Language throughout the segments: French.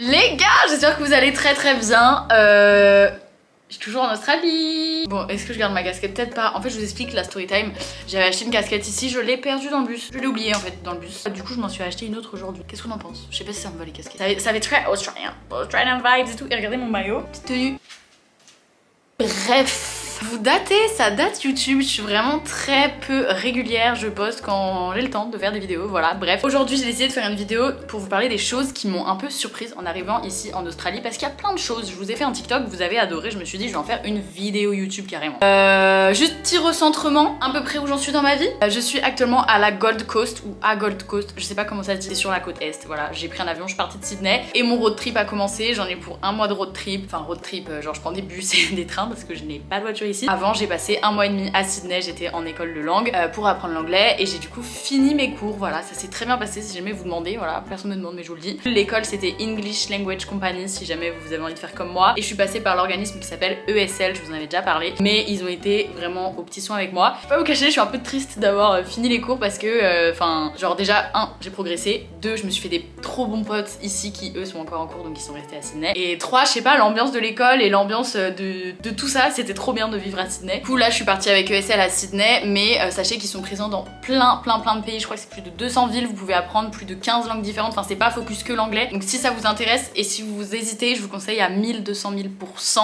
Les gars, j'espère que vous allez très bien. Je suis toujours en Australie. Bon, est-ce que je garde ma casquette? Peut-être pas. En fait, je vous explique la story time. J'avais acheté une casquette ici, je l'ai perdue dans le bus. Je l'ai oubliée en fait dans le bus. Du coup, je m'en suis acheté une autre aujourd'hui. Qu'est-ce qu'on en pense? Je sais pas si ça me va les casquettes. Ça fait très Australian vibes et tout. Et regardez mon maillot. Petite tenue. Bref. Vous datez, ça date YouTube, je suis vraiment très peu régulière, je poste quand j'ai le temps de faire des vidéos, voilà, bref. Aujourd'hui j'ai décidé de faire une vidéo pour vous parler des choses qui m'ont un peu surprise en arrivant ici en Australie, parce qu'il y a plein de choses. Je vous ai fait un TikTok, vous avez adoré, je me suis dit je vais en faire une vidéo YouTube carrément. Juste petit recentrement, à peu près où j'en suis dans ma vie. Je suis actuellement à la Gold Coast, ou à Gold Coast, je sais pas comment ça se dit, c'est sur la côte est, voilà. J'ai pris un avion, je suis partie de Sydney, et mon road trip a commencé, j'en ai pour un mois de road trip, enfin road trip, genre je prends des bus et des trains parce que je n'ai pas de voiture ici. Avant j'ai passé un mois et demi à Sydney, j'étais en école de langue pour apprendre l'anglais et j'ai du coup fini mes cours, voilà, ça s'est très bien passé si jamais vous demandez, voilà, personne ne demande mais je vous le dis. L'école c'était English Language Company si jamais vous avez envie de faire comme moi et je suis passée par l'organisme qui s'appelle ESL, je vous en avais déjà parlé, mais ils ont été vraiment aux petits soins avec moi. Je vais pas vous cacher, je suis un peu triste d'avoir fini les cours parce que, enfin, genre déjà, 1, j'ai progressé, 2, je me suis fait des trop bons potes ici qui eux sont encore en cours donc ils sont restés à Sydney, et 3, je sais pas, l'ambiance de l'école et l'ambiance de tout ça, c'était trop bien de vivre à Sydney. Du coup là je suis partie avec ESL à Sydney, mais sachez qu'ils sont présents dans plein de pays, je crois que c'est plus de 200 villes, vous pouvez apprendre plus de 15 langues différentes, enfin c'est pas focus que l'anglais, donc si ça vous intéresse et si vous hésitez, je vous conseille à 1200 000%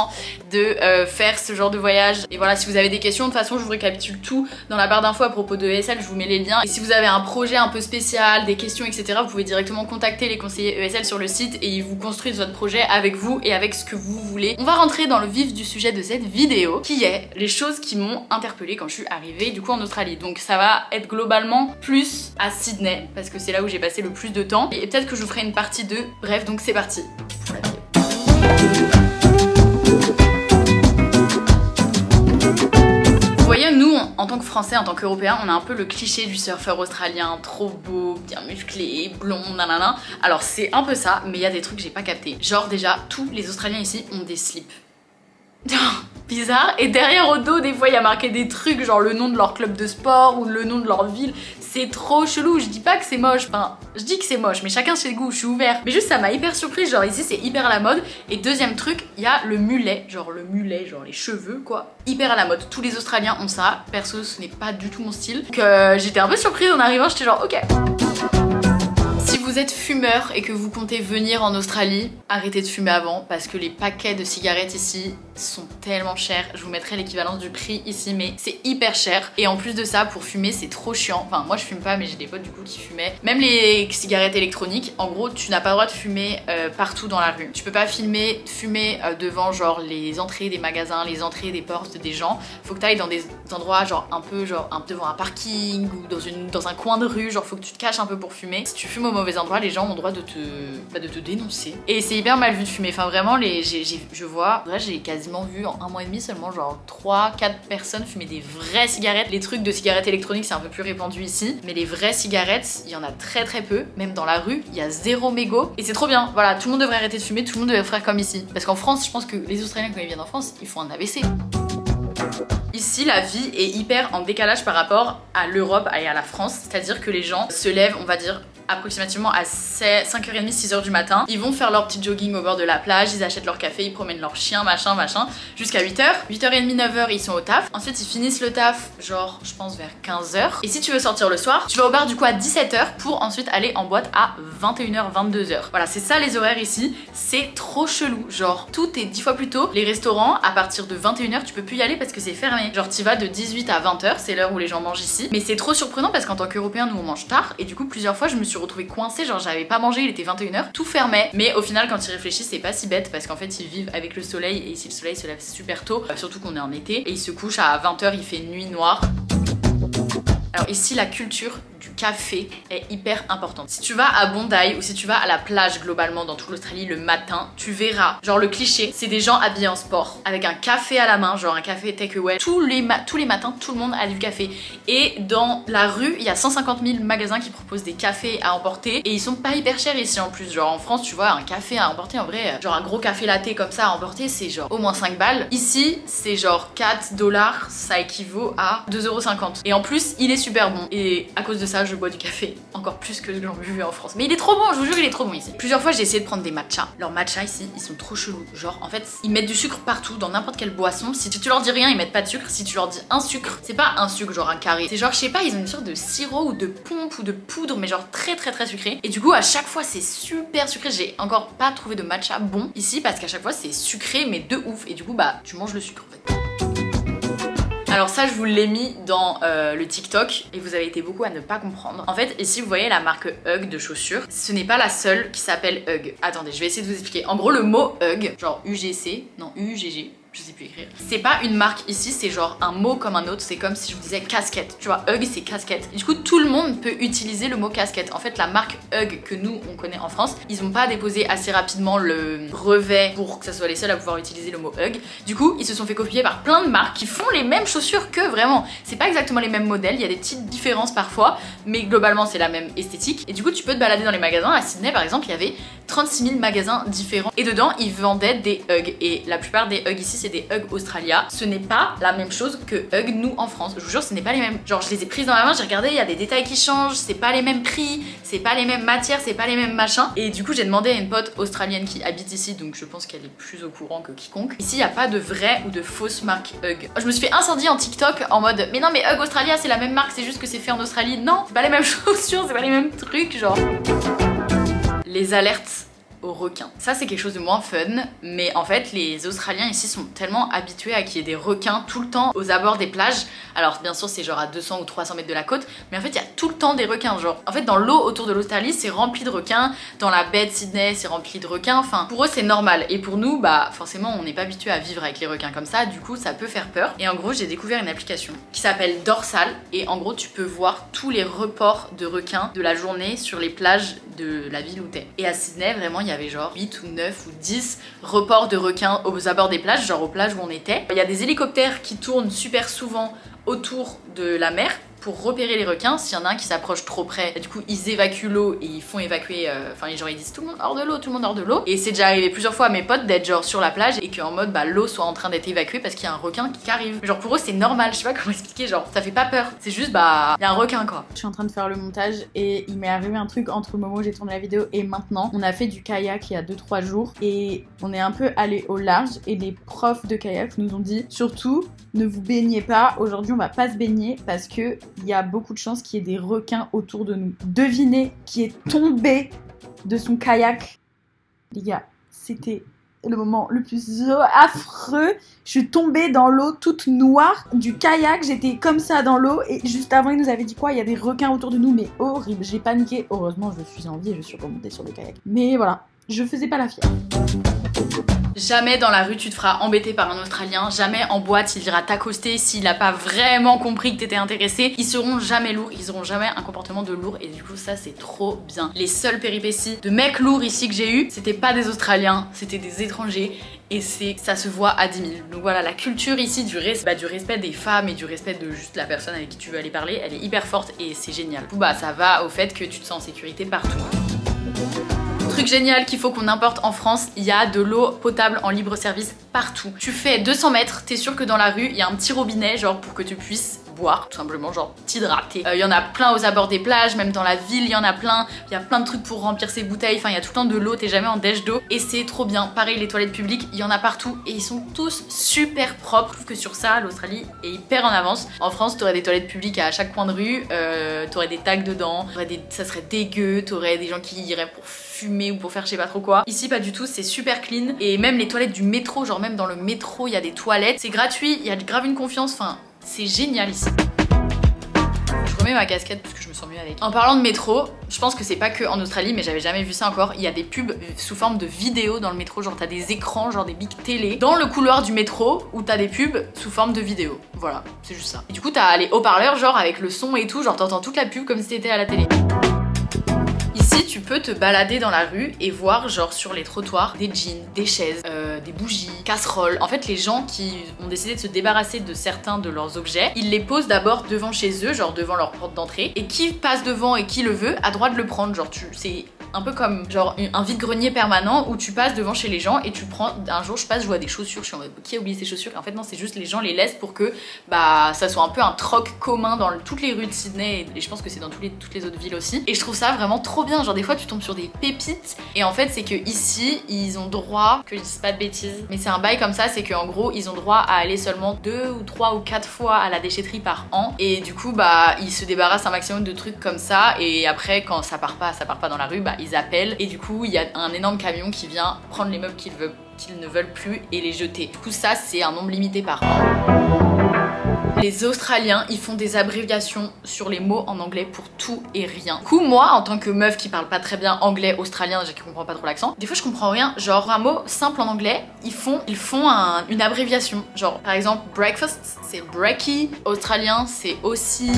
de faire ce genre de voyage. Et voilà, si vous avez des questions, de toute façon je vous récapitule tout dans la barre d'infos à propos de ESL, je vous mets les liens, et si vous avez un projet un peu spécial, des questions etc, vous pouvez directement contacter les conseillers ESL sur le site et ils vous construisent votre projet avec vous et avec ce que vous voulez. On va rentrer dans le vif du sujet de cette vidéo qui est les choses qui m'ont interpellée quand je suis arrivée du coup en Australie. Donc ça va être globalement plus à Sydney parce que c'est là où j'ai passé le plus de temps et peut-être que je vous ferai une partie 2. Bref, donc c'est parti pour la vidéo. Vous voyez, nous, en tant que Français, en tant qu'Européens, on a un peu le cliché du surfeur australien, trop beau, bien musclé, blond, nanana. Alors c'est un peu ça, mais il y a des trucs que j'ai pas capté. Genre déjà, tous les Australiens ici ont des slips. Bizarre. Et derrière au dos des fois il y a marqué des trucs genre le nom de leur club de sport ou le nom de leur ville. C'est trop chelou, je dis pas que c'est moche, enfin je dis que c'est moche mais chacun ses goûts, je suis ouvert. Mais juste ça m'a hyper surprise, genre ici c'est hyper à la mode. Et deuxième truc, il y a le mulet, genre les cheveux quoi, hyper à la mode. Tous les Australiens ont ça, perso ce n'est pas du tout mon style. Donc j'étais un peu surprise en arrivant, j'étais genre ok. Si vous êtes fumeur et que vous comptez venir en Australie, arrêtez de fumer avant parce que les paquets de cigarettes ici sont tellement chers. Je vous mettrai l'équivalence du prix ici, mais c'est hyper cher. Et en plus de ça, pour fumer, c'est trop chiant. Enfin, moi je fume pas, mais j'ai des potes du coup qui fumaient. Même les cigarettes électroniques, en gros, tu n'as pas le droit de fumer partout dans la rue. Tu peux pas fumer devant genre les entrées des magasins, les entrées des portes des gens. Faut que tu ailles dans des endroits genre un peu devant un parking ou dans un coin de rue. Genre faut que tu te caches un peu pour fumer. Si tu fumes au mauvais endroit, les gens ont le droit de te dénoncer. Et c'est hyper mal vu de fumer. Enfin vraiment, je vois, là j'ai quasiment vu en un mois et demi seulement genre 3-4 personnes fumer des vraies cigarettes. Les trucs de cigarettes électroniques c'est un peu plus répandu ici, mais les vraies cigarettes il y en a très peu. Même dans la rue il y a 0 mégot et c'est trop bien. Voilà, tout le monde devrait arrêter de fumer, tout le monde devrait faire comme ici. Parce qu'en France je pense que les Australiens quand ils viennent en France ils font un AVC. Ici, la vie est hyper en décalage par rapport à l'Europe et à la France, c'est-à-dire que les gens se lèvent, on va dire, approximativement à 5h30, 6h du matin. Ils vont faire leur petit jogging au bord de la plage, ils achètent leur café, ils promènent leur chien, machin, jusqu'à 8h. 8h30, 9h, ils sont au taf. Ensuite, ils finissent le taf, genre, je pense vers 15h. Et si tu veux sortir le soir, tu vas au bar du coup à 17h pour ensuite aller en boîte à 21h, 22h. Voilà, c'est ça les horaires ici. C'est trop chelou. Genre, tout est 10 fois plus tôt. Les restaurants, à partir de 21h, tu peux plus y aller parce que c'est fermé. Genre, tu vas de 18 à 20h, c'est l'heure où les gens mangent ici. Mais c'est trop surprenant parce qu'en tant qu'Européens, nous on mange tard. Et du coup, plusieurs fois, je me suis retrouvée coincée. Genre, j'avais pas mangé, il était 21h, tout fermait. Mais au final, quand ils réfléchissent, c'est pas si bête parce qu'en fait, ils vivent avec le soleil. Et ici, le soleil se lève super tôt, surtout qu'on est en été. Et il se couche à 20h, il fait nuit noire. Alors ici, la culture du café est hyper importante. Si tu vas à Bondi ou si tu vas à la plage globalement dans toute l'Australie le matin, tu verras, genre le cliché, c'est des gens habillés en sport avec un café à la main, genre un café takeaway. Tous les matins, tout le monde a du café. Et dans la rue, il y a 150 000 magasins qui proposent des cafés à emporter et ils sont pas hyper chers ici en plus. Genre en France, tu vois, un café à emporter en vrai, genre un gros café latte comme ça à emporter, c'est genre au moins 5 balles. Ici, c'est genre $4, ça équivaut à 2,50 €. Et en plus, il est super bon. Et à cause de ça, je bois du café encore plus que j'en buvais en France. Mais il est trop bon, je vous jure, il est trop bon ici. Plusieurs fois, j'ai essayé de prendre des matchas. Leurs matchas ici, ils sont trop chelous. Genre, en fait, ils mettent du sucre partout, dans n'importe quelle boisson. Si tu leur dis rien, ils mettent pas de sucre. Si tu leur dis un sucre, c'est pas un sucre, genre un carré. C'est genre, je sais pas, ils ont une sorte de sirop ou de pompe ou de poudre, mais genre très sucré. Et du coup, à chaque fois, c'est super sucré. J'ai encore pas trouvé de matcha bon ici parce qu'à chaque fois, c'est sucré, mais de ouf. Et du coup, bah, tu manges le sucre en fait. Alors ça, je vous l'ai mis dans le TikTok et vous avez été beaucoup à ne pas comprendre. En fait, ici, vous voyez la marque Hug de chaussures. Ce n'est pas la seule qui s'appelle Hug. Attendez, je vais essayer de vous expliquer. En gros, le mot Hug, genre UGC, non UGG, je sais plus écrire. C'est pas une marque ici, c'est genre un mot comme un autre. C'est comme si je vous disais casquette. Tu vois, Hug c'est casquette. Et du coup, tout le monde peut utiliser le mot casquette. En fait, la marque Hug que nous on connaît en France, ils ont pas déposé assez rapidement le brevet pour que ça soit les seuls à pouvoir utiliser le mot Hug. Du coup, ils se sont fait copier par plein de marques qui font les mêmes chaussures que vraiment. C'est pas exactement les mêmes modèles, il y a des petites différences parfois, mais globalement c'est la même esthétique. Et du coup, tu peux te balader dans les magasins. À Sydney par exemple, il y avait 36 000 magasins différents et dedans ils vendaient des Hug. Et la plupart des Hug ici, c'est des Hug Australia. Ce n'est pas la même chose que Hug nous en France. Je vous jure, ce n'est pas les mêmes. Genre, je les ai prises dans ma main, j'ai regardé, il y a des détails qui changent, c'est pas les mêmes prix, c'est pas les mêmes matières, c'est pas les mêmes machins. Et du coup, j'ai demandé à une pote australienne qui habite ici, donc je pense qu'elle est plus au courant que quiconque. Ici, il n'y a pas de vraie ou de fausse marque Hug. Je me suis fait incendier en TikTok en mode mais non, mais Hug Australia, c'est la même marque, c'est juste que c'est fait en Australie. Non, c'est pas les mêmes chaussures, c'est pas les mêmes trucs, genre. Les alertes aux requins. Ça c'est quelque chose de moins fun, mais en fait les Australiens ici sont tellement habitués à qu'il y ait des requins tout le temps aux abords des plages. Alors bien sûr c'est genre à 200 ou 300 mètres de la côte, mais en fait il y a tout le temps des requins. Genre en fait dans l'eau autour de l'Australie c'est rempli de requins, dans la baie de Sydney c'est rempli de requins, enfin pour eux c'est normal. Et pour nous bah forcément on n'est pas habitué à vivre avec les requins comme ça, du coup ça peut faire peur. Et en gros j'ai découvert une application qui s'appelle Dorsal, et en gros tu peux voir tous les reports de requins de la journée sur les plages de la ville où t'es. Et à Sydney vraiment il y avait genre 8 ou 9 ou 10 reports de requins aux abords des plages, genre aux plages où on était. Il y a des hélicoptères qui tournent super souvent autour de la mer pour repérer les requins. S'il y en a un qui s'approche trop près, du coup ils évacuent l'eau et ils font évacuer, enfin genre ils disent tout le monde hors de l'eau, tout le monde hors de l'eau. Et c'est déjà arrivé plusieurs fois à mes potes d'être genre sur la plage et qu'en mode bah l'eau soit en train d'être évacuée parce qu'il y a un requin qui arrive. Genre pour eux c'est normal, je sais pas comment expliquer, genre ça fait pas peur, c'est juste bah il y a un requin quoi. Je suis en train de faire le montage et il m'est arrivé un truc entre le moment où j'ai tourné la vidéo et maintenant. On a fait du kayak il y a 2-3 jours et on est un peu allé au large et les profs de kayak nous ont dit surtout ne vous baignez pas, aujourd'hui on va pas se baigner parce que il y a beaucoup de chances qu'il y ait des requins autour de nous. Devinez qui est tombé de son kayak. Les gars, c'était le moment le plus affreux. Je suis tombée dans l'eau toute noire du kayak, j'étais comme ça dans l'eau et juste avant il nous avait dit quoi, il y a des requins autour de nous, mais horrible, j'ai paniqué. Heureusement je suis en vie et je suis remontée sur le kayak. Mais voilà, je faisais pas la fière. Jamais dans la rue tu te feras embêter par un Australien, jamais en boîte il ira t'accoster s'il a pas vraiment compris que t'étais intéressé. Ils seront jamais lourds, ils auront jamais un comportement de lourd et du coup ça c'est trop bien. Les seules péripéties de mecs lourds ici que j'ai eu, c'était pas des Australiens, c'était des étrangers. Et ça se voit à 10 000. Donc voilà, la culture ici du respect des femmes et du respect de juste la personne avec qui tu veux aller parler, elle est hyper forte et c'est génial. Du coup bah ça va au fait que tu te sens en sécurité partout. Truc génial qu'il faut qu'on importe en France, il y a de l'eau potable en libre service partout. Tu fais 200 mètres, t'es sûr que dans la rue il y a un petit robinet genre pour que tu puisses boire, tout simplement, genre t'hydrater. Il y en a plein aux abords des plages, même dans la ville il y en a plein. Il y a plein de trucs pour remplir ses bouteilles, enfin il y a tout le temps de l'eau, t'es jamais en dèche d'eau et c'est trop bien. Pareil les toilettes publiques, il y en a partout et ils sont tous super propres. Je trouve que sur ça l'Australie est hyper en avance. En France t'aurais des toilettes publiques à chaque coin de rue, t'aurais des tags dedans, ça serait dégueu, t'aurais des gens qui iraient pour fumer ou pour faire je sais pas trop quoi. Ici pas du tout, c'est super clean et même les toilettes du métro, genre même dans le métro il y a des toilettes, c'est gratuit, il y a grave une confiance, enfin c'est génial ici. Je remets ma casquette parce que je me sens mieux avec. En parlant de métro, je pense que c'est pas que en Australie, mais j'avais jamais vu ça encore. Il y a des pubs sous forme de vidéo dans le métro, genre t'as des écrans, genre des big télé dans le couloir du métro où t'as des pubs sous forme de vidéo. Voilà, c'est juste ça. Et du coup t'as les haut-parleurs genre avec le son et tout, genre t'entends toute la pub comme si t'étais à la télé. Ici, tu peux te balader dans la rue et voir genre sur les trottoirs des jeans, des chaises, des bougies, casseroles. En fait, les gens qui ont décidé de se débarrasser de certains de leurs objets, ils les posent d'abord devant chez eux, genre devant leur porte d'entrée. Et qui passe devant et qui le veut a droit de le prendre. Genre c'est un peu comme genre un vide-grenier permanent où tu passes devant chez les gens et tu prends, un jour je passe, je vois des chaussures, je suis en mode qui a oublié ses chaussures, et en fait non, c'est juste les gens les laissent pour que bah ça soit un peu un troc commun dans toutes les rues de Sydney, et je pense que c'est dans toutes les autres villes aussi, et je trouve ça vraiment trop bien. Genre des fois tu tombes sur des pépites, et en fait c'est que ici ils ont droit, que je dise pas de bêtises, mais c'est un bail comme ça, c'est qu'en gros ils ont droit à aller seulement 2 ou 3 ou 4 fois à la déchetterie par an, et du coup bah ils se débarrassent un maximum de trucs comme ça, et après quand ça part pas dans la rue, bah ils appellent, et du coup il y a un énorme camion qui vient prendre les meubles qu'ils ne veulent plus et les jeter. Du coup ça c'est un nombre limité par an. Les Australiens, ils font des abréviations sur les mots en anglais pour tout et rien. Du coup, moi, en tant que meuf qui parle pas très bien anglais australien, qui comprend pas trop l'accent, des fois je comprends rien. Genre un mot simple en anglais, ils font une abréviation. Genre par exemple breakfast, c'est brekkie. Australien, c'est aussi.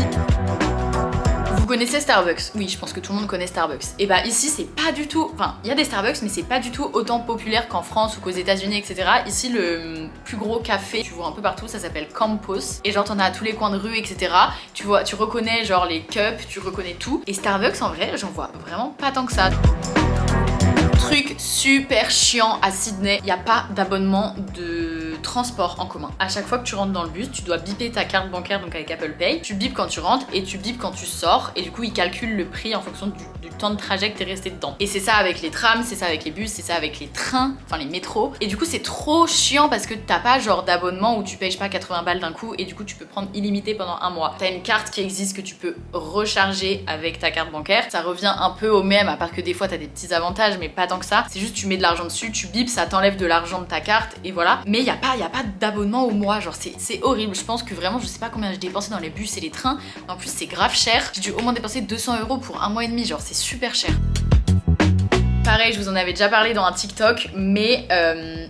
Vous connaissez Starbucks? Oui, je pense que tout le monde connaît Starbucks. Et bah ici c'est pas du tout, enfin il y a des Starbucks mais c'est pas du tout autant populaire qu'en France ou qu'aux États-Unis, etc. Ici le plus gros café, tu vois un peu partout, ça s'appelle Campos. Et genre t'en as à tous les coins de rue, etc. Tu vois, tu reconnais genre les cups, tu reconnais tout. Et Starbucks en vrai, j'en vois vraiment pas tant que ça. Truc super chiant à Sydney, il n'y a pas d'abonnement de transport en commun. À chaque fois que tu rentres dans le bus, tu dois biper ta carte bancaire, donc avec Apple Pay. Tu bipes quand tu rentres et tu bipes quand tu sors, et du coup ils calculent le prix en fonction du temps de trajet que t'es resté dedans. Et c'est ça avec les trams, c'est ça avec les bus, c'est ça avec les trains, enfin les métros. Et du coup c'est trop chiant parce que t'as pas genre d'abonnement où tu payes pas 80 balles d'un coup et du coup tu peux prendre illimité pendant un mois. T'as une carte qui existe que tu peux recharger avec ta carte bancaire. Ça revient un peu au même, à part que des fois t'as des petits avantages mais pas tant que ça. C'est juste tu mets de l'argent dessus, tu bipes, ça t'enlève de l'argent de ta carte et voilà. Mais y a pas d'abonnement au mois, genre c'est horrible. Je pense que vraiment je sais pas combien j'ai dépensé dans les bus et les trains, mais en plus c'est grave cher. J'ai dû au moins dépenser 200 € pour un mois et demi, genre c'est super cher. Pareil, je vous en avais déjà parlé dans un TikTok, mais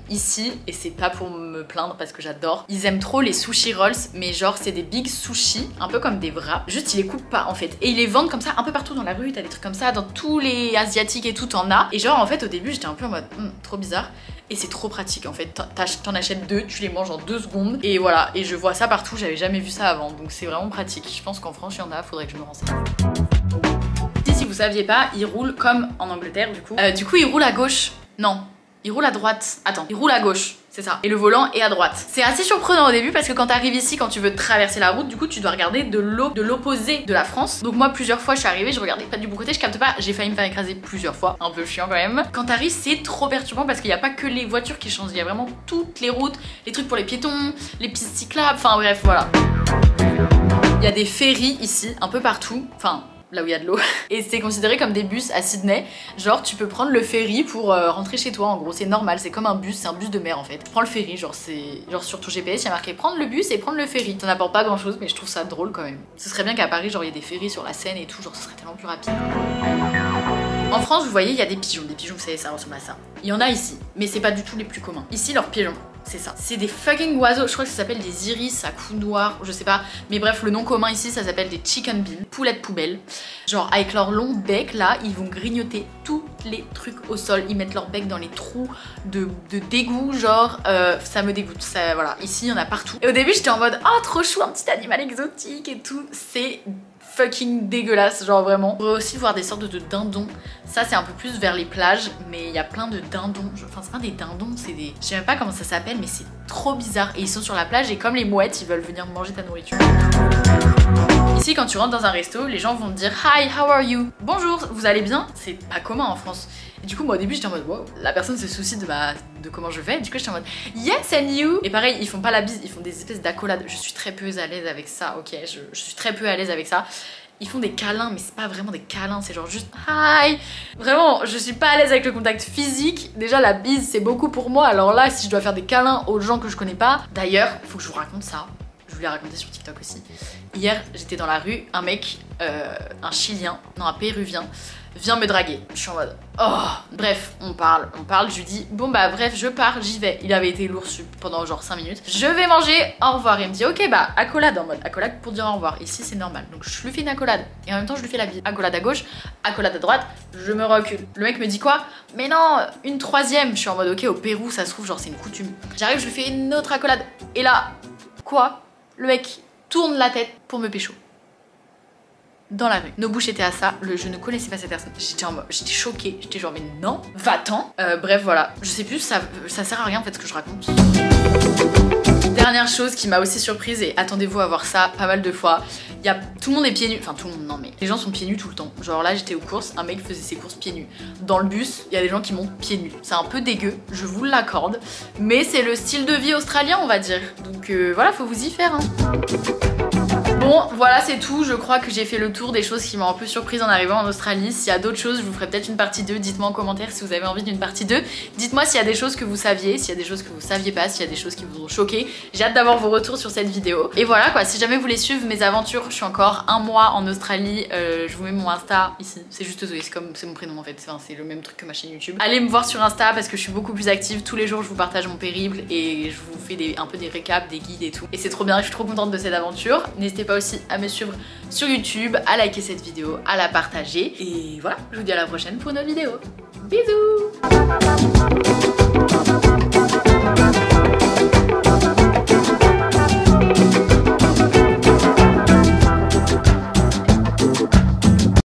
ici, et c'est pas pour me plaindre parce que j'adore, ils aiment trop les sushi rolls, mais genre c'est des big sushis, un peu comme des wraps, juste ils les coupent pas en fait, et ils les vendent comme ça un peu partout dans la rue, t'as des trucs comme ça, dans tous les asiatiques et tout, t'en as, et genre en fait au début j'étais un peu en mode trop bizarre, et c'est trop pratique en fait, t'en achètes 2, tu les manges en 2 secondes, et voilà, et je vois ça partout, j'avais jamais vu ça avant, donc c'est vraiment pratique, je pense qu'en France il y en a, faudrait que je me renseigne. Si vous saviez pas, il roule comme en Angleterre du coup. Du coup il roule à gauche. Non, il roule à droite. Attends, il roule à gauche, c'est ça. Et le volant est à droite. C'est assez surprenant au début parce que quand t'arrives ici, quand tu veux traverser la route, du coup tu dois regarder de l'opposé de la France. Donc moi plusieurs fois je suis arrivée, je regardais pas du bon côté, je capte pas, j'ai failli me faire écraser plusieurs fois. Un peu chiant quand même. Quand t'arrives c'est trop perturbant parce qu'il y a pas que les voitures qui changent, il y a vraiment toutes les routes, les trucs pour les piétons, les pistes cyclables, enfin bref voilà. Il y a des ferries ici, un peu partout, enfin là où il y a de l'eau, et c'est considéré comme des bus à Sydney. Genre tu peux prendre le ferry pour rentrer chez toi, en gros c'est normal, c'est comme un bus, c'est un bus de mer en fait. Tu prends le ferry, genre c'est genre sur ton GPS il y a marqué prendre le bus et prendre le ferry. Ça n'apporte pas grand chose mais je trouve ça drôle quand même. Ce serait bien qu'à Paris genre il y ait des ferries sur la Seine et tout, genre ce serait tellement plus rapide. En France vous voyez il y a des pigeons vous savez ça ressemble à ça. Il y en a ici, mais c'est pas du tout les plus communs. Ici leurs pigeons, c'est ça. C'est des fucking oiseaux, je crois que ça s'appelle des iris à cou noir, je sais pas. Mais bref, le nom commun ici, ça s'appelle des chicken beans, poulettes poubelles. Genre avec leur long bec là, ils vont grignoter tous les trucs au sol. Ils mettent leur bec dans les trous de dégoût, genre ça me dégoûte. Ça, voilà, ici il y en a partout. Et au début j'étais en mode oh trop chou, un petit animal exotique et tout. C'est fucking dégueulasse, genre vraiment. On pourrait aussi voir des sortes de dindons. Ça c'est un peu plus vers les plages, mais il y a plein de dindons. Enfin c'est pas des dindons, c'est des... Je sais même pas comment ça s'appelle, mais c'est trop bizarre. Et ils sont sur la plage et comme les mouettes, ils veulent venir manger ta nourriture. Ici quand tu rentres dans un resto, les gens vont te dire hi, how are you? Bonjour, vous allez bien? C'est pas commun en France. Et du coup moi au début j'étais en mode wow, la personne se soucie de comment je vais. Du coup j'étais en mode yes and you. Et pareil ils font pas la bise, ils font des espèces d'accolades. Je suis très peu à l'aise avec ça, ok, je suis très peu à l'aise avec ça. Ils font des câlins, mais c'est pas vraiment des câlins, c'est genre juste hi. Vraiment, je suis pas à l'aise avec le contact physique. Déjà la bise c'est beaucoup pour moi, alors là si je dois faire des câlins aux gens que je connais pas. D'ailleurs, faut que je vous raconte ça. Je vous l'ai raconté sur TikTok aussi. Hier, j'étais dans la rue, un mec, un Chilien, non un Péruvien, vient me draguer. Je suis en mode oh. Bref, on parle, je lui dis bon bah bref, je pars, j'y vais. Il avait été lourd pendant genre 5 minutes. Je vais manger, au revoir. Il me dit ok bah accolade, en mode accolade pour dire au revoir. Ici c'est normal. Donc je lui fais une accolade et en même temps je lui fais la bise. Accolade à gauche, accolade à droite, je me recule. Le mec me dit quoi? Mais non, une troisième. Je suis en mode ok, au Pérou ça se trouve genre c'est une coutume. J'arrive, je lui fais une autre accolade. Et là, quoi? Le mec tourne la tête pour me pécho. dans la rue. Nos bouches étaient à ça, je ne connaissais pas cette personne. J'étais choquée, j'étais genre mais non, va-t'en. Bref voilà, je sais plus, ça sert à rien en fait ce que je raconte. Dernière chose qui m'a aussi surprise, et attendez-vous à voir ça pas mal de fois, tout le monde est pieds nus, enfin tout le monde non mais les gens sont pieds nus tout le temps. Genre là j'étais aux courses, un mec faisait ses courses pieds nus. Dans le bus, il y a des gens qui montent pieds nus. C'est un peu dégueu, je vous l'accorde, mais c'est le style de vie australien on va dire. Donc voilà, faut vous y faire hein. Bon voilà c'est tout, je crois que j'ai fait le tour des choses qui m'ont un peu surprise en arrivant en Australie. S'il y a d'autres choses, je vous ferai peut-être une partie 2, dites-moi en commentaire si vous avez envie d'une partie 2. Dites-moi s'il y a des choses que vous saviez, s'il y a des choses que vous saviez pas, s'il y a des choses qui vous ont choqué. J'ai hâte d'avoir vos retours sur cette vidéo. Et voilà quoi, si jamais vous voulez suivre mes aventures, je suis encore un mois en Australie, je vous mets mon Insta ici, c'est juste Zoé, c'est mon prénom en fait, c'est le même truc que ma chaîne YouTube. Allez me voir sur Insta parce que je suis beaucoup plus active, tous les jours je vous partage mon périple et je vous fais un peu des récaps, des guides et tout. Et c'est trop bien, je suis trop contente de cette aventure. N'hésitez pas aussi à me suivre sur YouTube, à liker cette vidéo, à la partager. Et voilà, je vous dis à la prochaine pour une autre vidéo. Bisous!